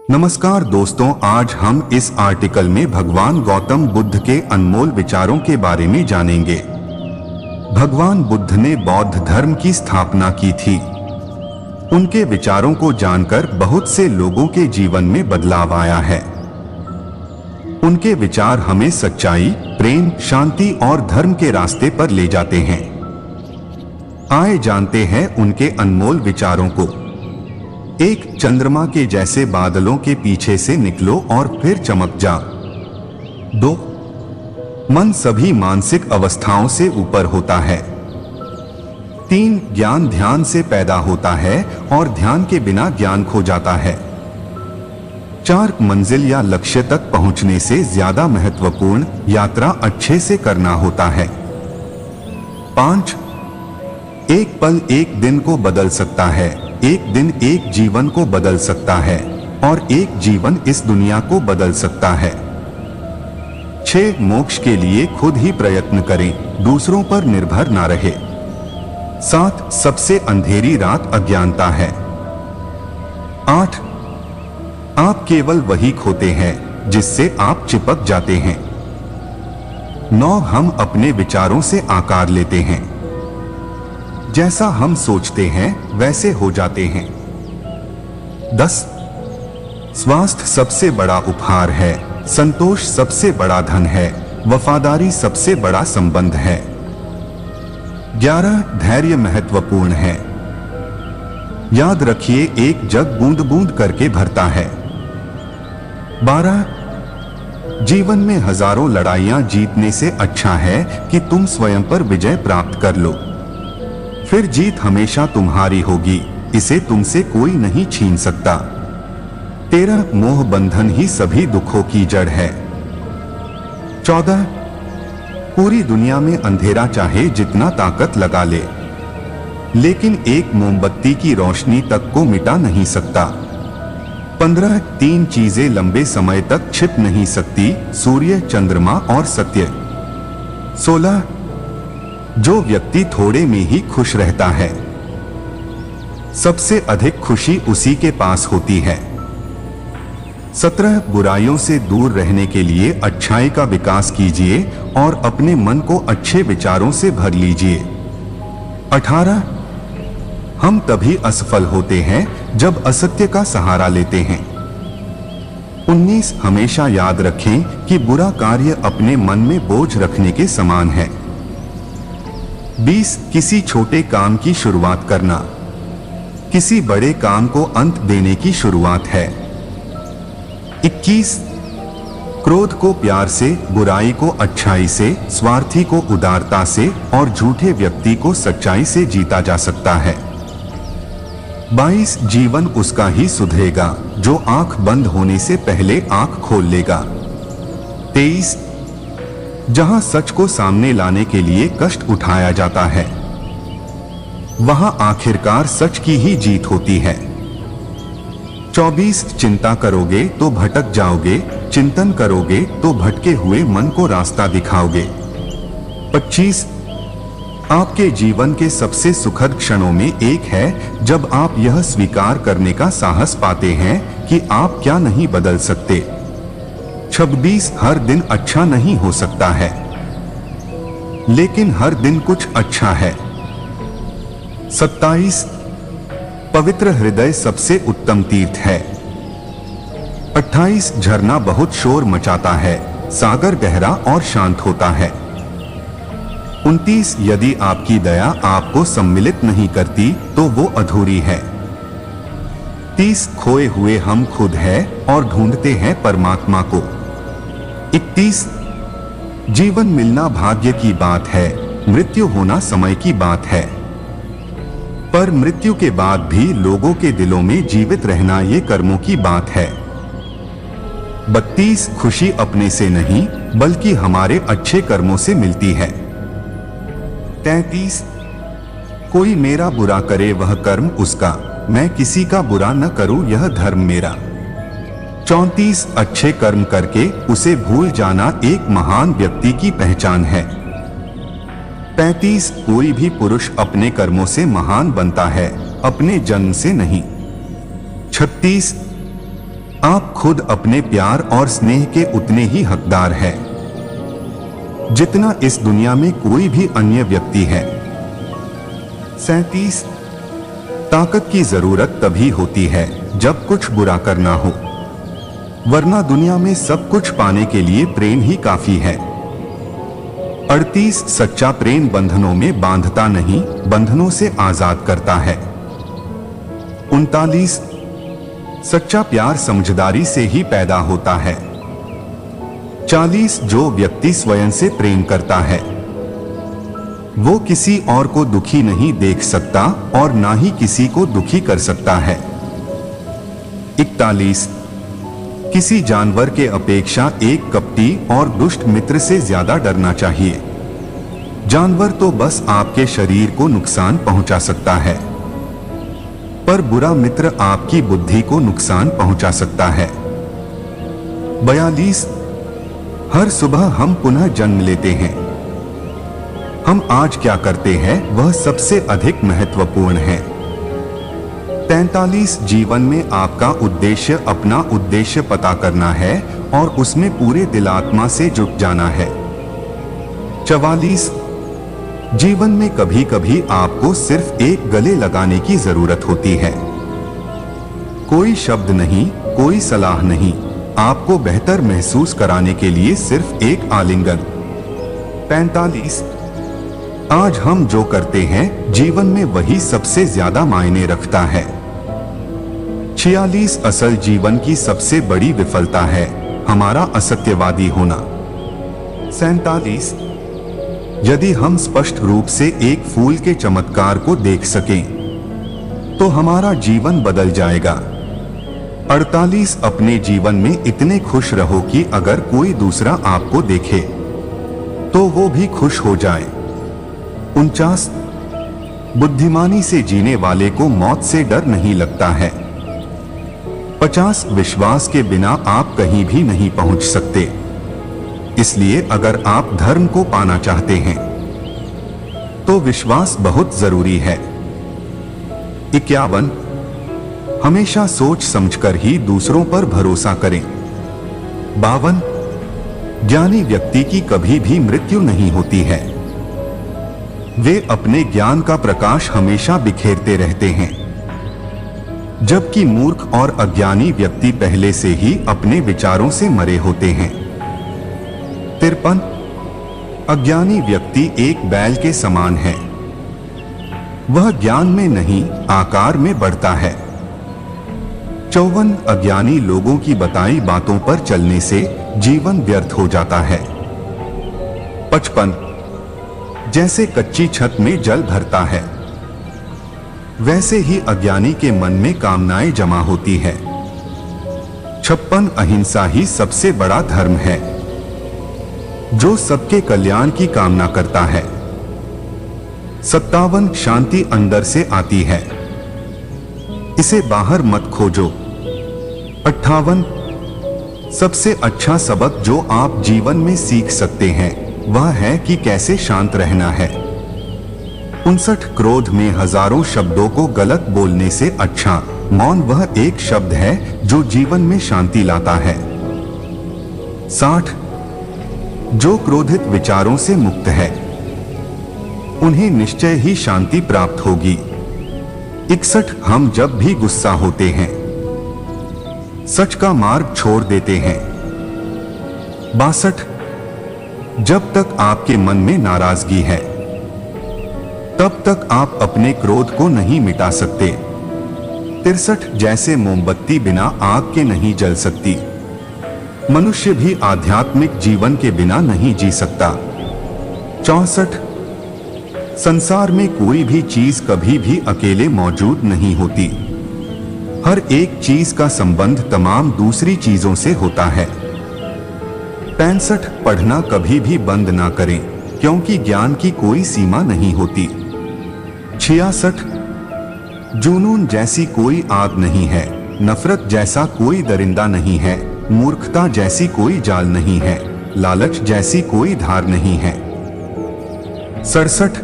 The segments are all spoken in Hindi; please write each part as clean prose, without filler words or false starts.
नमस्कार दोस्तों, आज हम इस आर्टिकल में भगवान गौतम बुद्ध के अनमोल विचारों के बारे में जानेंगे। भगवान बुद्ध ने बौद्ध धर्म की स्थापना की थी। उनके विचारों को जानकर बहुत से लोगों के जीवन में बदलाव आया है। उनके विचार हमें सच्चाई, प्रेम, शांति और धर्म के रास्ते पर ले जाते हैं। आइए जानते हैं उनके अनमोल विचारों को। एक चंद्रमा के जैसे बादलों के पीछे से निकलो और फिर चमक जा। 2. मन सभी मानसिक अवस्थाओं से ऊपर होता है। 3. ज्ञान ध्यान से पैदा होता है और ध्यान के बिना ज्ञान खो जाता है। 4. मंजिल या लक्ष्य तक पहुंचने से ज्यादा महत्वपूर्ण यात्रा अच्छे से करना होता है। 5. एक पल एक दिन को बदल सकता है, एक दिन एक जीवन को बदल सकता है और एक जीवन इस दुनिया को बदल सकता है। 6. मोक्ष के लिए खुद ही प्रयत्न करें, दूसरों पर निर्भर ना रहे। 7. सबसे अंधेरी रात अज्ञानता है। 8. आप केवल वही खोते हैं जिससे आप चिपक जाते हैं। 9. हम अपने विचारों से आकार लेते हैं। जैसा हम सोचते हैं वैसे हो जाते हैं। 10. स्वास्थ्य सबसे बड़ा उपहार है, संतोष सबसे बड़ा धन है, वफादारी सबसे बड़ा संबंध है। 11. धैर्य महत्वपूर्ण है। याद रखिए, एक जग बूंद बूंद करके भरता है। 12. जीवन में हजारों लड़ाइयां जीतने से अच्छा है कि तुम स्वयं पर विजय प्राप्त कर लो। फिर जीत हमेशा तुम्हारी होगी, इसे तुमसे कोई नहीं छीन सकता। 13. मोह बंधन ही सभी दुखों की जड़ है। 14. पूरी दुनिया में अंधेरा चाहे जितना ताकत लगा ले, लेकिन एक मोमबत्ती की रोशनी तक को मिटा नहीं सकता। 15. 3 चीजें लंबे समय तक छिप नहीं सकती, सूर्य, चंद्रमा और सत्य। 16. जो व्यक्ति थोड़े में ही खुश रहता है, सबसे अधिक खुशी उसी के पास होती है। 17. बुराइयों से दूर रहने के लिए अच्छाई का विकास कीजिए और अपने मन को अच्छे विचारों से भर लीजिए। 18. हम तभी असफल होते हैं जब असत्य का सहारा लेते हैं। 19. हमेशा याद रखें कि बुरा कार्य अपने मन में बोझ रखने के समान है। 20. किसी छोटे काम की शुरुआत करना किसी बड़े काम को अंत देने की शुरुआत है। 21. क्रोध को प्यार से, बुराई को अच्छाई से, स्वार्थी को उदारता से और झूठे व्यक्ति को सच्चाई से जीता जा सकता है। 22. जीवन उसका ही सुधरेगा जो आंख बंद होने से पहले आंख खोल लेगा। 23. जहां सच को सामने लाने के लिए कष्ट उठाया जाता है, वहां आखिरकार सच की ही जीत होती है। 24. चिंता करोगे तो भटक जाओगे, चिंतन करोगे तो भटके हुए मन को रास्ता दिखाओगे। 25. आपके जीवन के सबसे सुखद क्षणों में एक है जब आप यह स्वीकार करने का साहस पाते हैं कि आप क्या नहीं बदल सकते। 26. हर दिन अच्छा नहीं हो सकता है, लेकिन हर दिन कुछ अच्छा है। 27. पवित्र हृदय सबसे उत्तम तीर्थ है। 28. झरना बहुत शोर मचाता है, सागर गहरा और शांत होता है। 29. यदि आपकी दया आपको सम्मिलित नहीं करती तो वो अधूरी है। 30. खोए हुए हम खुद हैं और ढूंढते हैं परमात्मा को। 31. जीवन मिलना भाग्य की बात है, मृत्यु होना समय की बात है, पर मृत्यु के बाद भी लोगों के दिलों में जीवित रहना ये कर्मों की बात है। 32. खुशी अपने से नहीं बल्कि हमारे अच्छे कर्मों से मिलती है। 33. कोई मेरा बुरा करे वह कर्म उसका, मैं किसी का बुरा न करूं यह धर्म मेरा। 34. अच्छे कर्म करके उसे भूल जाना एक महान व्यक्ति की पहचान है। 35. कोई भी पुरुष अपने कर्मों से महान बनता है, अपने जन्म से नहीं। 36. आप खुद अपने प्यार और स्नेह के उतने ही हकदार हैं जितना इस दुनिया में कोई भी अन्य व्यक्ति है। 37 ताकत की जरूरत तभी होती है जब कुछ बुरा करना हो, वरना दुनिया में सब कुछ पाने के लिए प्रेम ही काफी है। 38 सच्चा प्रेम बंधनों में बांधता नहीं, बंधनों से आजाद करता है। 39 सच्चा प्यार समझदारी से ही पैदा होता है। 40 जो व्यक्ति स्वयं से प्रेम करता है वो किसी और को दुखी नहीं देख सकता और ना ही किसी को दुखी कर सकता है। 41 किसी जानवर के अपेक्षा एक कपटी और दुष्ट मित्र से ज्यादा डरना चाहिए। जानवर तो बस आपके शरीर को नुकसान पहुंचा सकता है, पर बुरा मित्र आपकी बुद्धि को नुकसान पहुंचा सकता है। 42 हर सुबह हम पुनः जन्म लेते हैं। हम आज क्या करते हैं वह सबसे अधिक महत्वपूर्ण है। 43 जीवन में आपका उद्देश्य अपना उद्देश्य पता करना है और उसमें पूरे दिल आत्मा से जुट जाना है। 44 जीवन में कभी कभी आपको सिर्फ एक गले लगाने की जरूरत होती है। कोई शब्द नहीं, कोई सलाह नहीं, आपको बेहतर महसूस कराने के लिए सिर्फ एक आलिंगन। 45 आज हम जो करते हैं जीवन में वही सबसे ज्यादा मायने रखता है। 46 असल जीवन की सबसे बड़ी विफलता है हमारा असत्यवादी होना। 47 यदि हम स्पष्ट रूप से एक फूल के चमत्कार को देख सकें तो हमारा जीवन बदल जाएगा। 48 अपने जीवन में इतने खुश रहो कि अगर कोई दूसरा आपको देखे तो वो भी खुश हो जाए। 49 बुद्धिमानी से जीने वाले को मौत से डर नहीं लगता है। 50 विश्वास के बिना आप कहीं भी नहीं पहुंच सकते, इसलिए अगर आप धर्म को पाना चाहते हैं तो विश्वास बहुत जरूरी है। 51 हमेशा सोच समझकर ही दूसरों पर भरोसा करें। 52 ज्ञानी व्यक्ति की कभी भी मृत्यु नहीं होती है, वे अपने ज्ञान का प्रकाश हमेशा बिखेरते रहते हैं, जबकि मूर्ख और अज्ञानी व्यक्ति पहले से ही अपने विचारों से मरे होते हैं। 53 अज्ञानी व्यक्ति एक बैल के समान है, वह ज्ञान में नहीं आकार में बढ़ता है। 54 अज्ञानी लोगों की बताई बातों पर चलने से जीवन व्यर्थ हो जाता है। 55 जैसे कच्ची छत में जल भरता है वैसे ही अज्ञानी के मन में कामनाएं जमा होती है। 56 अहिंसा ही सबसे बड़ा धर्म है, जो सबके कल्याण की कामना करता है। 57 शांति अंदर से आती है, इसे बाहर मत खोजो। 58 सबसे अच्छा सबक जो आप जीवन में सीख सकते हैं वह है कि कैसे शांत रहना है। 59 क्रोध में हजारों शब्दों को गलत बोलने से अच्छा मौन वह एक शब्द है जो जीवन में शांति लाता है। 60 जो क्रोधित विचारों से मुक्त है उन्हें निश्चय ही शांति प्राप्त होगी। 61 हम जब भी गुस्सा होते हैं सच का मार्ग छोड़ देते हैं। 62 जब तक आपके मन में नाराजगी है तब तक आप अपने क्रोध को नहीं मिटा सकते। 63 जैसे मोमबत्ती बिना आग के नहीं जल सकती, मनुष्य भी आध्यात्मिक जीवन के बिना नहीं जी सकता। 64 संसार में कोई भी चीज कभी भी अकेले मौजूद नहीं होती, हर एक चीज का संबंध तमाम दूसरी चीजों से होता है। 65 पढ़ना कभी भी बंद ना करें क्योंकि ज्ञान की कोई सीमा नहीं होती। 66 जुनून जैसी कोई आग नहीं है, नफरत जैसा कोई दरिंदा नहीं है, मूर्खता जैसी कोई जाल नहीं है, लालच जैसी कोई धार नहीं है। 67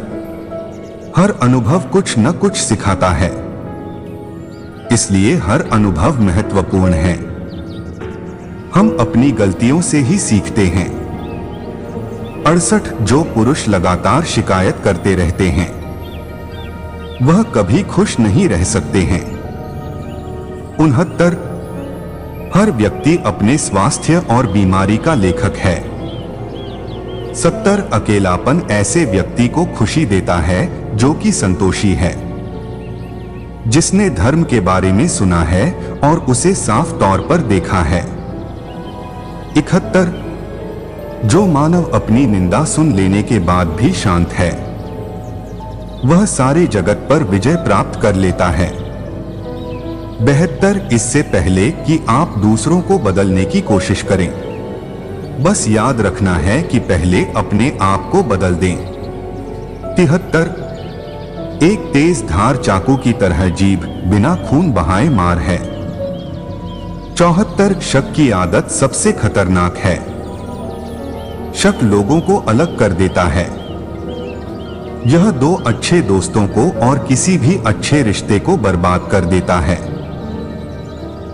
हर अनुभव कुछ न कुछ सिखाता है, इसलिए हर अनुभव महत्वपूर्ण है। अपनी गलतियों से ही सीखते हैं। 68 जो पुरुष लगातार शिकायत करते रहते हैं वह कभी खुश नहीं रह सकते हैं। 69 हर व्यक्ति अपने स्वास्थ्य और बीमारी का लेखक है। 70 अकेलापन ऐसे व्यक्ति को खुशी देता है जो कि संतोषी है, जिसने धर्म के बारे में सुना है और उसे साफ तौर पर देखा है। 71 जो मानव अपनी निंदा सुन लेने के बाद भी शांत है, वह सारे जगत पर विजय प्राप्त कर लेता है। 72 इससे पहले कि आप दूसरों को बदलने की कोशिश करें, बस याद रखना है कि पहले अपने आप को बदल दें। 73 एक तेज धार चाकू की तरह जीभ बिना खून बहाए मार है। 74 शक की आदत सबसे खतरनाक है। शक लोगों को अलग कर देता है। यह 2 अच्छे दोस्तों को और किसी भी अच्छे रिश्ते को बर्बाद कर देता है।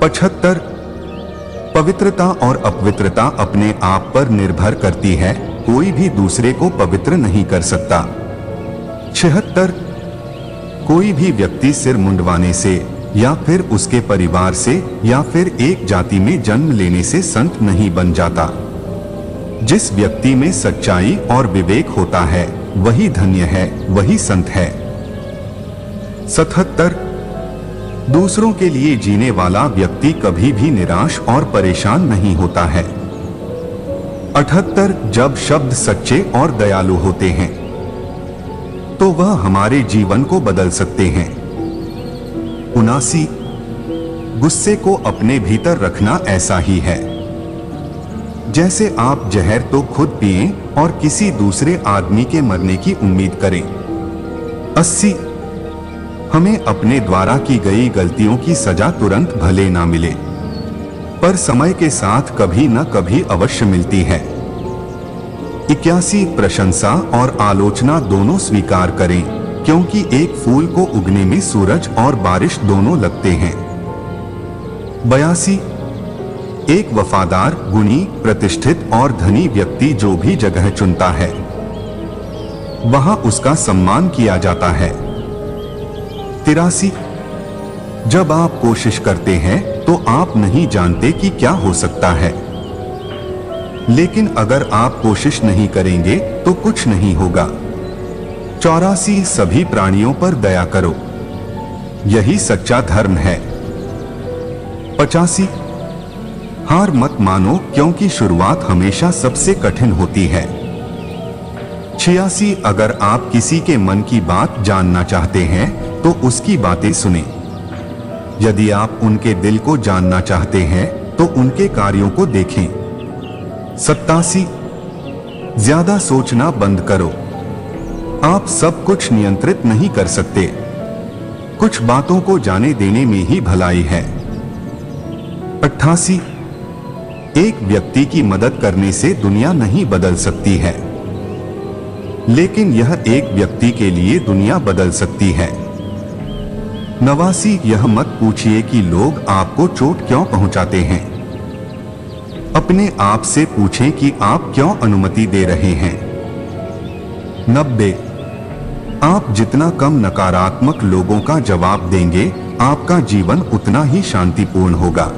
75 पवित्रता और अपवित्रता अपने आप पर निर्भर करती है, कोई भी दूसरे को पवित्र नहीं कर सकता। 76 कोई भी व्यक्ति सिर मुंडवाने से या फिर उसके परिवार से या फिर एक जाति में जन्म लेने से संत नहीं बन जाता। जिस व्यक्ति में सच्चाई और विवेक होता है वही धन्य है, वही संत है। 77 दूसरों के लिए जीने वाला व्यक्ति कभी भी निराश और परेशान नहीं होता है। 78 जब शब्द सच्चे और दयालु होते हैं तो वह हमारे जीवन को बदल सकते हैं। 79 गुस्से को अपने भीतर रखना ऐसा ही है जैसे आप जहर तो खुद पिएं और किसी दूसरे आदमी के मरने की उम्मीद करें। 80 हमें अपने द्वारा की गई गलतियों की सजा तुरंत भले ना मिले, पर समय के साथ कभी न कभी अवश्य मिलती है। 81 प्रशंसा और आलोचना दोनों स्वीकार करें, क्योंकि एक फूल को उगने में सूरज और बारिश दोनों लगते हैं। 82 एक वफादार, गुणी, प्रतिष्ठित और धनी व्यक्ति जो भी जगह चुनता है वहां उसका सम्मान किया जाता है। 83 जब आप कोशिश करते हैं तो आप नहीं जानते कि क्या हो सकता है, लेकिन अगर आप कोशिश नहीं करेंगे तो कुछ नहीं होगा। 84 सभी प्राणियों पर दया करो, यही सच्चा धर्म है। 85 हार मत मानो, क्योंकि शुरुआत हमेशा सबसे कठिन होती है। 86 अगर आप किसी के मन की बात जानना चाहते हैं तो उसकी बातें सुनें। यदि आप उनके दिल को जानना चाहते हैं तो उनके कार्यों को देखें। 87 ज्यादा सोचना बंद करो, आप सब कुछ नियंत्रित नहीं कर सकते, कुछ बातों को जाने देने में ही भलाई है। 88 एक व्यक्ति की मदद करने से दुनिया नहीं बदल सकती है, लेकिन यह एक व्यक्ति के लिए दुनिया बदल सकती है। 89 यह मत पूछिए कि लोग आपको चोट क्यों पहुंचाते हैं, अपने आप से पूछें कि आप क्यों अनुमति दे रहे हैं। 90 आप जितना कम नकारात्मक लोगों का जवाब देंगे आपका जीवन उतना ही शांतिपूर्ण होगा।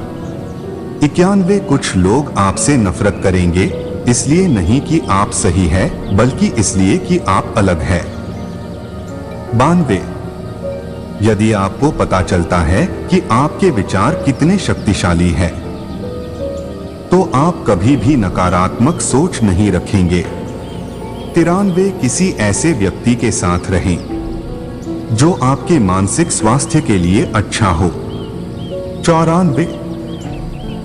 91 कुछ लोग आपसे नफरत करेंगे, इसलिए नहीं कि आप सही है बल्कि इसलिए कि आप अलग है। 92 यदि आपको पता चलता है कि आपके विचार कितने शक्तिशाली हैं, तो आप कभी भी नकारात्मक सोच नहीं रखेंगे। 93 किसी ऐसे व्यक्ति के साथ रहें जो आपके मानसिक स्वास्थ्य के लिए अच्छा हो। 94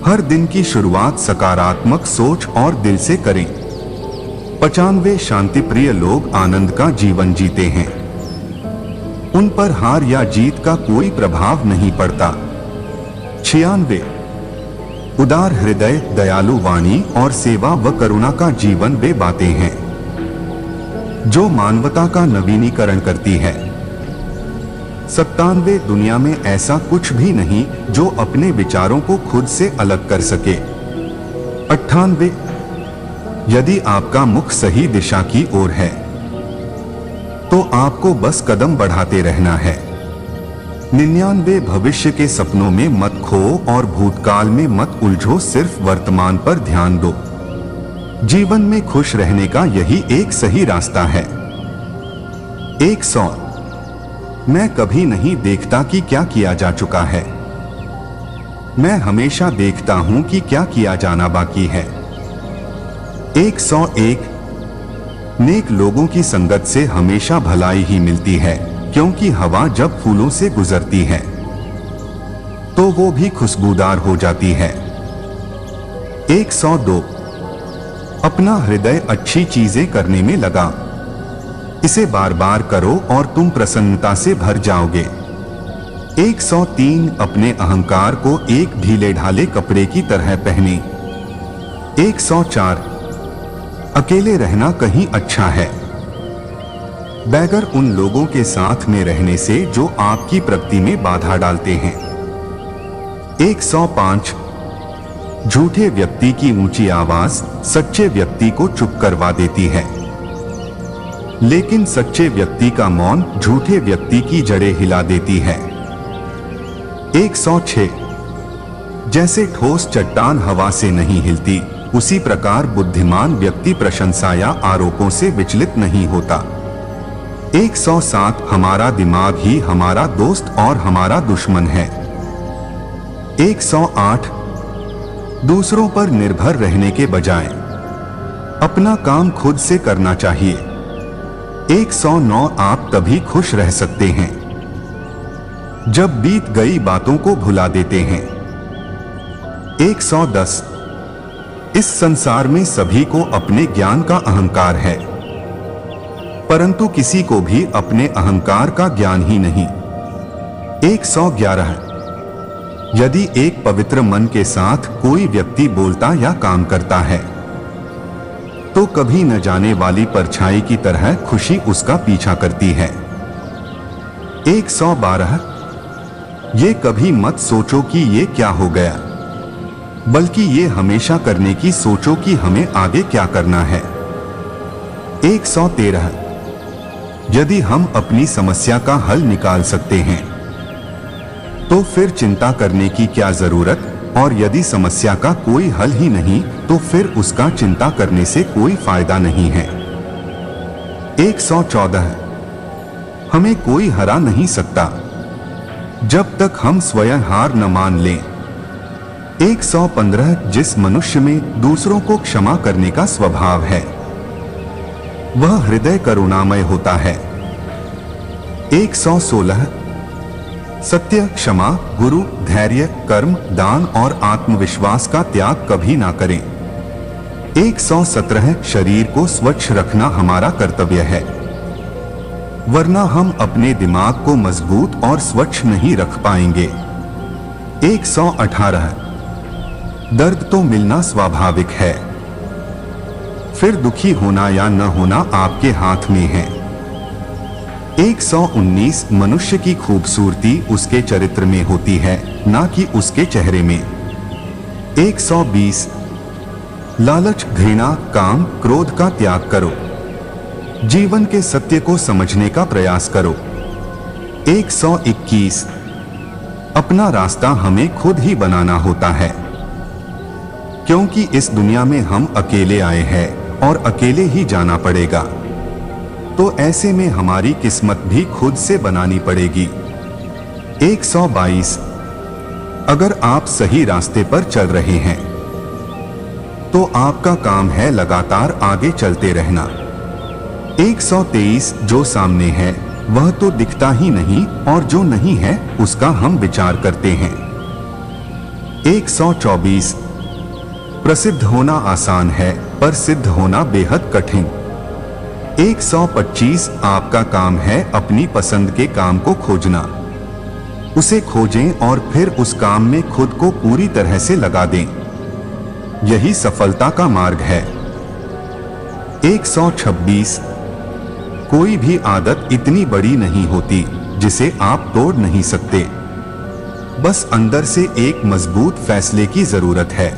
हर दिन की शुरुआत सकारात्मक सोच और दिल से करें। 95 शांतिप्रिय लोग आनंद का जीवन जीते हैं, उन पर हार या जीत का कोई प्रभाव नहीं पड़ता। 96 उदार हृदय, दयालु वाणी और सेवा व करुणा का जीवन वे बातें हैं जो मानवता का नवीनीकरण करती है। 97 दुनिया में ऐसा कुछ भी नहीं जो अपने विचारों को खुद से अलग कर सके। 98। यदि आपका मुख सही दिशा की ओर है तो आपको बस कदम बढ़ाते रहना है। 99। भविष्य के सपनों में मत खो और भूतकाल में मत उलझो, सिर्फ वर्तमान पर ध्यान दो। जीवन में खुश रहने का यही एक सही रास्ता है। 100। मैं कभी नहीं देखता कि क्या किया जा चुका है, मैं हमेशा देखता हूं कि क्या किया जाना बाकी है। 101। नेक लोगों की संगत से हमेशा भलाई ही मिलती है, क्योंकि हवा जब फूलों से गुजरती है तो वो भी खुशबूदार हो जाती है। 102। अपना हृदय अच्छी चीजें करने में लगा, इसे बार बार करो और तुम प्रसन्नता से भर जाओगे। 103। अपने अहंकार को एक ढीले ढाले कपड़े की तरह पहने। 104। अकेले रहना कहीं अच्छा है, बैगर उन लोगों के साथ में रहने से जो आपकी प्रगति में बाधा डालते हैं। 105। झूठे व्यक्ति की ऊंची आवाज सच्चे व्यक्ति को चुप करवा देती है, लेकिन सच्चे व्यक्ति का मौन झूठे व्यक्ति की जड़ें हिला देती है। 106। जैसे ठोस चट्टान हवा से नहीं हिलती, उसी प्रकार बुद्धिमान व्यक्ति प्रशंसा या आरोपों से विचलित नहीं होता। 107। हमारा दिमाग ही हमारा दोस्त और हमारा दुश्मन है। 108। दूसरों पर निर्भर रहने के बजाय अपना काम खुद से करना चाहिए। 109। आप तभी खुश रह सकते हैं जब बीत गई बातों को भुला देते हैं। 110। इस संसार में सभी को अपने ज्ञान का अहंकार है, परंतु किसी को भी अपने अहंकार का ज्ञान ही नहीं। 111। यदि एक पवित्र मन के साथ कोई व्यक्ति बोलता या काम करता है तो कभी न जाने वाली परछाई की तरह खुशी उसका पीछा करती है। 112। ये कभी मत सोचो कि ये क्या हो गया, बल्कि ये हमेशा करने की सोचो कि हमें आगे क्या करना है। 113। यदि हम अपनी समस्या का हल निकाल सकते हैं तो फिर चिंता करने की क्या जरूरत, और यदि समस्या का कोई हल ही नहीं तो फिर उसका चिंता करने से कोई फायदा नहीं है। 114। हमें कोई हरा नहीं सकता जब तक हम स्वयं हार न मान लें। 115। जिस मनुष्य में दूसरों को क्षमा करने का स्वभाव है वह हृदय करुणामय होता है। 116। सत्य, क्षमा, गुरु, धैर्य, कर्म, दान और आत्मविश्वास का त्याग कभी ना करें। 117। शरीर को स्वच्छ रखना हमारा कर्तव्य है, वरना हम अपने दिमाग को मजबूत और स्वच्छ नहीं रख पाएंगे। 118। दर्द तो मिलना स्वाभाविक है, फिर दुखी होना या न होना आपके हाथ में है। 119। मनुष्य की खूबसूरती उसके चरित्र में होती है, ना कि उसके चेहरे में। 120। लालच, घृणा, काम, क्रोध का त्याग करो, जीवन के सत्य को समझने का प्रयास करो। 121। अपना रास्ता हमें खुद ही बनाना होता है, क्योंकि इस दुनिया में हम अकेले आए हैं और अकेले ही जाना पड़ेगा, तो ऐसे में हमारी किस्मत भी खुद से बनानी पड़ेगी। 122। अगर आप सही रास्ते पर चल रहे हैं तो आपका काम है लगातार आगे चलते रहना। 123। जो सामने है वह तो दिखता ही नहीं, और जो नहीं है उसका हम विचार करते हैं। 124। प्रसिद्ध होना आसान है पर सिद्ध होना बेहद कठिन। 125। आपका काम है अपनी पसंद के काम को खोजना, उसे खोजें और फिर उस काम में खुद को पूरी तरह से लगा दें, यही सफलता का मार्ग है। 126। कोई भी आदत इतनी बड़ी नहीं होती जिसे आप तोड़ नहीं सकते, बस अंदर से एक मजबूत फैसले की जरूरत है।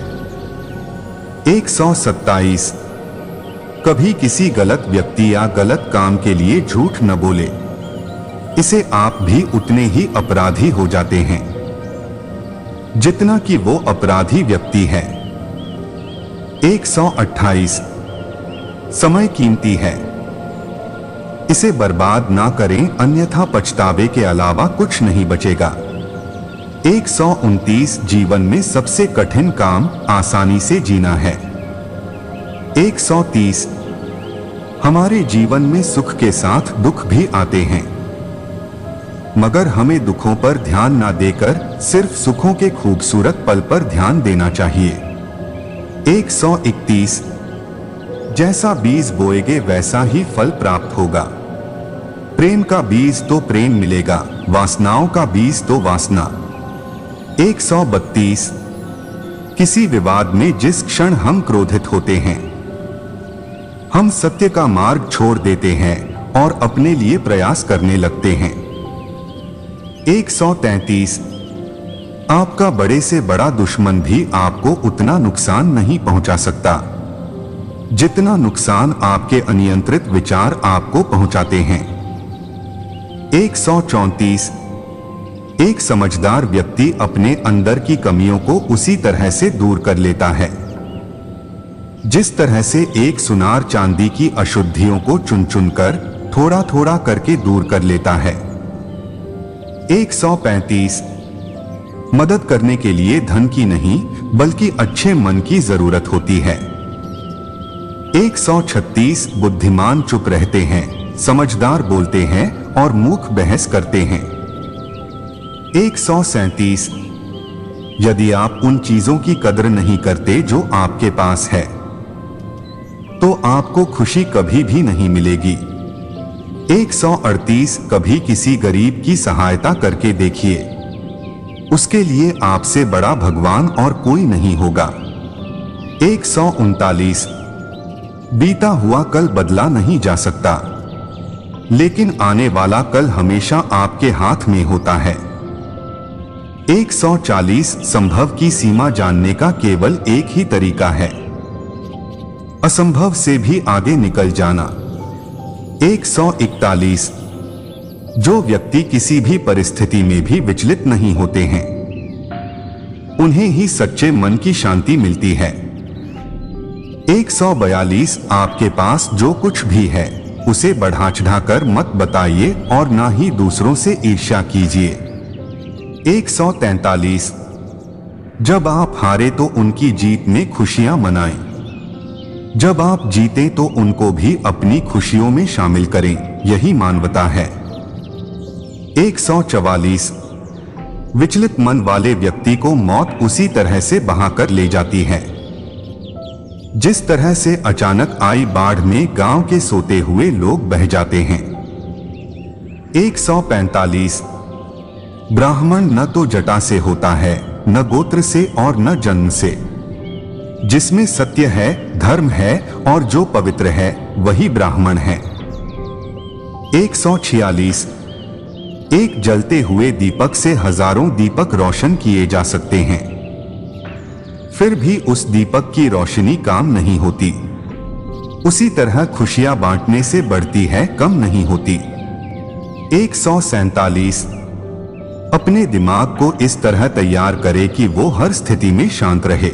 127 कभी किसी गलत व्यक्ति या गलत काम के लिए झूठ न बोले, इसे आप भी उतने ही अपराधी हो जाते हैं जितना कि वो अपराधी व्यक्ति है। 128 समय कीमती है, इसे बर्बाद ना करें, अन्यथा पछतावे के अलावा कुछ नहीं बचेगा। 129 जीवन में सबसे कठिन काम आसानी से जीना है। 130 हमारे जीवन में सुख के साथ दुख भी आते हैं, मगर हमें दुखों पर ध्यान ना देकर सिर्फ सुखों के खूबसूरत पल पर ध्यान देना चाहिए। 131 जैसा बीज बोएगे वैसा ही फल प्राप्त होगा। प्रेम का बीज तो प्रेम मिलेगा, वासनाओं का बीज तो वासना। 132 किसी विवाद में जिस क्षण हम क्रोधित होते हैं, हम सत्य का मार्ग छोड़ देते हैं और अपने लिए प्रयास करने लगते हैं। 133 आपका बड़े से बड़ा दुश्मन भी आपको उतना नुकसान नहीं पहुंचा सकता जितना नुकसान आपके अनियंत्रित विचार आपको पहुंचाते हैं। 134 एक समझदार व्यक्ति अपने अंदर की कमियों को उसी तरह से दूर कर लेता है जिस तरह से एक सुनार चांदी की अशुद्धियों को चुन चुन कर थोड़ा थोड़ा करके दूर कर लेता है। 135 मदद करने के लिए धन की नहीं बल्कि अच्छे मन की जरूरत होती है। 136 बुद्धिमान चुप रहते हैं, समझदार बोलते हैं और मूर्ख बहस करते हैं। 137 यदि आप उन चीजों की कदर नहीं करते जो आपके पास है तो आपको खुशी कभी भी नहीं मिलेगी। 138 कभी किसी गरीब की सहायता करके देखिए, उसके लिए आपसे बड़ा भगवान और कोई नहीं होगा। 139 बीता हुआ कल बदला नहीं जा सकता, लेकिन आने वाला कल हमेशा आपके हाथ में होता है। 140 संभव की सीमा जानने का केवल एक ही तरीका है, असंभव से भी आगे निकल जाना। 141 जो व्यक्ति किसी भी परिस्थिति में भी विचलित नहीं होते हैं, उन्हें ही सच्चे मन की शांति मिलती है। 142 आपके पास जो कुछ भी है उसे बढ़ा चढ़ाकर मत बताइए और ना ही दूसरों से ईर्ष्या कीजिए। 143 जब आप हारे तो उनकी जीत में खुशियां मनाएं, जब आप जीते तो उनको भी अपनी खुशियों में शामिल करें, यही मानवता है। 144 विचलित मन वाले व्यक्ति को मौत उसी तरह से बहाकर ले जाती है जिस तरह से अचानक आई बाढ़ में गांव के सोते हुए लोग बह जाते हैं। 145 ब्राह्मण न तो जटा से होता है, न गोत्र से और न जन्म से। जिसमें सत्य है, धर्म है और जो पवित्र है वही ब्राह्मण है। 146 एक जलते हुए दीपक से हजारों दीपक रोशन किए जा सकते हैं, फिर भी उस दीपक की रोशनी काम नहीं होती। उसी तरह खुशियां बांटने से बढ़ती है, कम नहीं होती। 147 अपने दिमाग को इस तरह तैयार करे कि वो हर स्थिति में शांत रहे।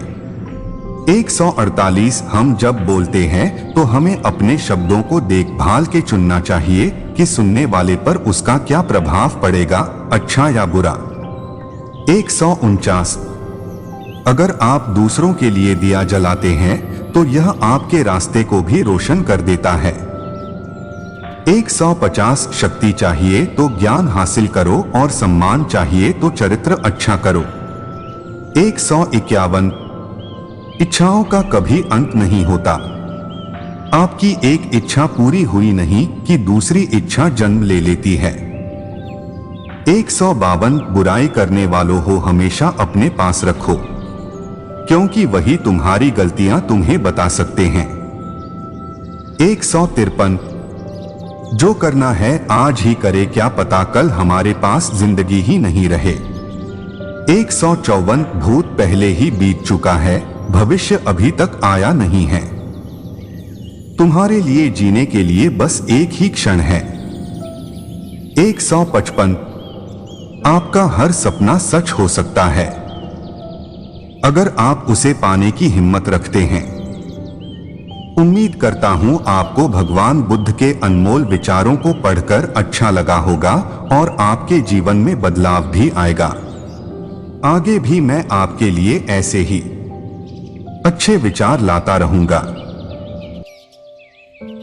148 हम जब बोलते हैं तो हमें अपने शब्दों को देखभाल के चुनना चाहिए कि सुनने वाले पर उसका क्या प्रभाव पड़ेगा, अच्छा या बुरा। 149 अगर आप दूसरों के लिए दिया जलाते हैं तो यह आपके रास्ते को भी रोशन कर देता है। 150 शक्ति चाहिए तो ज्ञान हासिल करो और सम्मान चाहिए तो चरित्र अच्छा करो। 151 इच्छाओं का कभी अंत नहीं होता। आपकी एक इच्छा पूरी हुई नहीं कि दूसरी इच्छा जन्म ले लेती है। 152 बुराई करने वालों हो हमेशा अपने पास रखो, क्योंकि वही तुम्हारी गलतियां तुम्हें बता सकते हैं। 153 जो करना है आज ही करे, क्या पता कल हमारे पास जिंदगी ही नहीं रहे। 154 भूत पहले ही बीत चुका है, भविष्य अभी तक आया नहीं है। तुम्हारे लिए जीने के लिए बस एक ही क्षण है। 155। आपका हर सपना सच हो सकता है अगर आप उसे पाने की हिम्मत रखते हैं। उम्मीद करता हूं आपको भगवान बुद्ध के अनमोल विचारों को पढ़कर अच्छा लगा होगा और आपके जीवन में बदलाव भी आएगा। आगे भी मैं आपके लिए ऐसे ही अच्छे विचार लाता रहूंगा।